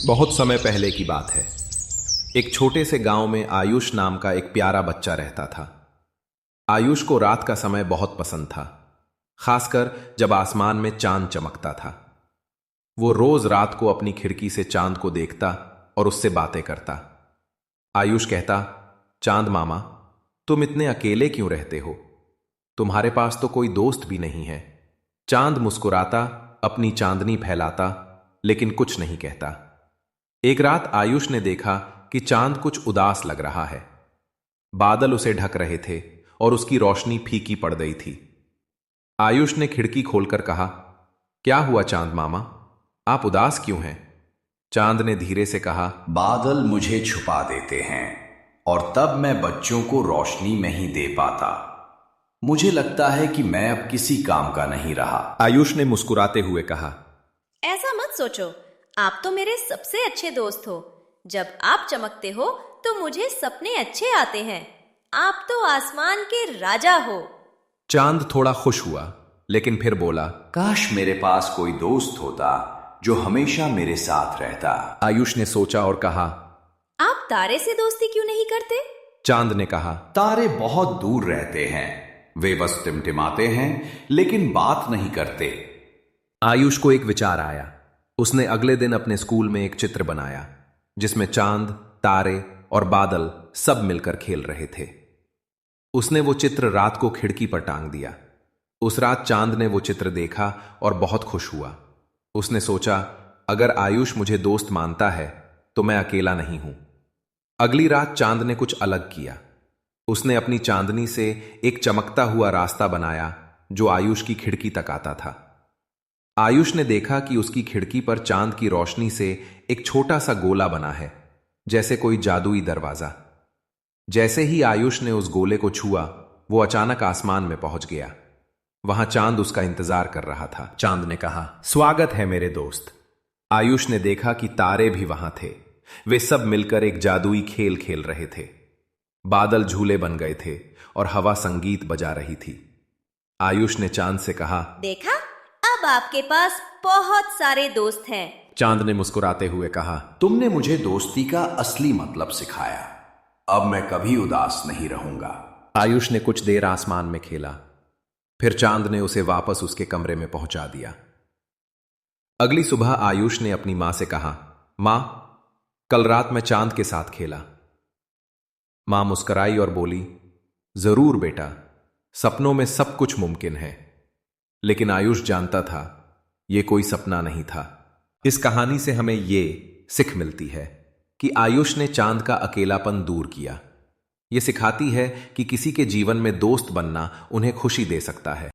बहुत समय पहले की बात है। एक छोटे से गांव में आयुष नाम का एक प्यारा बच्चा रहता था। आयुष को रात का समय बहुत पसंद था, खासकर जब आसमान में चांद चमकता था। वो रोज रात को अपनी खिड़की से चांद को देखता और उससे बातें करता। आयुष कहता, चांद मामा, तुम इतने अकेले क्यों रहते हो? तुम्हारे पास तो कोई दोस्त भी नहीं है। चांद मुस्कुराता, अपनी चांदनी फैलाता, लेकिन कुछ नहीं कहता। एक रात आयुष ने देखा कि चांद कुछ उदास लग रहा है। बादल उसे ढक रहे थे और उसकी रोशनी फीकी पड़ गई थी। आयुष ने खिड़की खोलकर कहा, क्या हुआ चांद मामा, आप उदास क्यों हैं? चांद ने धीरे से कहा, बादल मुझे छुपा देते हैं और तब मैं बच्चों को रोशनी नहीं दे पाता। मुझे लगता है कि मैं अब किसी काम का नहीं रहा। आयुष ने मुस्कुराते हुए कहा, ऐसा मत सोचो, आप तो मेरे सबसे अच्छे दोस्त हो। जब आप चमकते हो तो मुझे सपने अच्छे आते हैं। आप तो आसमान के राजा हो। चांद थोड़ा खुश हुआ, लेकिन फिर बोला, काश मेरे पास कोई दोस्त होता जो हमेशा मेरे साथ रहता। आयुष ने सोचा और कहा, आप तारे से दोस्ती क्यों नहीं करते? चांद ने कहा, तारे बहुत दूर रहते हैं, वे बस टिमटिमाते हैं लेकिन बात नहीं करते। आयुष को एक विचार आया। उसने अगले दिन अपने स्कूल में एक चित्र बनाया जिसमें चांद, तारे और बादल सब मिलकर खेल रहे थे। उसने वो चित्र रात को खिड़की पर टांग दिया। उस रात चांद ने वो चित्र देखा और बहुत खुश हुआ। उसने सोचा, अगर आयुष मुझे दोस्त मानता है तो मैं अकेला नहीं हूं। अगली रात चांद ने कुछ अलग किया। उसने अपनी चांदनी से एक चमकता हुआ रास्ता बनाया जो आयुष की खिड़की तक आता था। आयुष ने देखा कि उसकी खिड़की पर चांद की रोशनी से एक छोटा सा गोला बना है, जैसे कोई जादुई दरवाजा। जैसे ही आयुष ने उस गोले को छुआ, वो अचानक आसमान में पहुंच गया। वहां चांद उसका इंतजार कर रहा था। चांद ने कहा, स्वागत है मेरे दोस्त। आयुष ने देखा कि तारे भी वहां थे। वे सब मिलकर एक जादुई खेल खेल रहे थे। बादल झूले बन गए थे और हवा संगीत बजा रही थी। आयुष ने चांद से कहा, देखा, अब आपके पास बहुत सारे दोस्त हैं। चांद ने मुस्कुराते हुए कहा, तुमने मुझे दोस्ती का असली मतलब सिखाया। अब मैं कभी उदास नहीं रहूंगा। आयुष ने कुछ देर आसमान में खेला, फिर चांद ने उसे वापस उसके कमरे में पहुंचा दिया। अगली सुबह आयुष ने अपनी मां से कहा, मां, कल रात मैं चांद के साथ खेला। मां मुस्कुराई और बोली, जरूर बेटा, सपनों में सब कुछ मुमकिन है। लेकिन आयुष जानता था यह कोई सपना नहीं था। इस कहानी से हमें यह सिख मिलती है कि आयुष ने चांद का अकेलापन दूर किया। यह सिखाती है कि किसी के जीवन में दोस्त बनना उन्हें खुशी दे सकता है।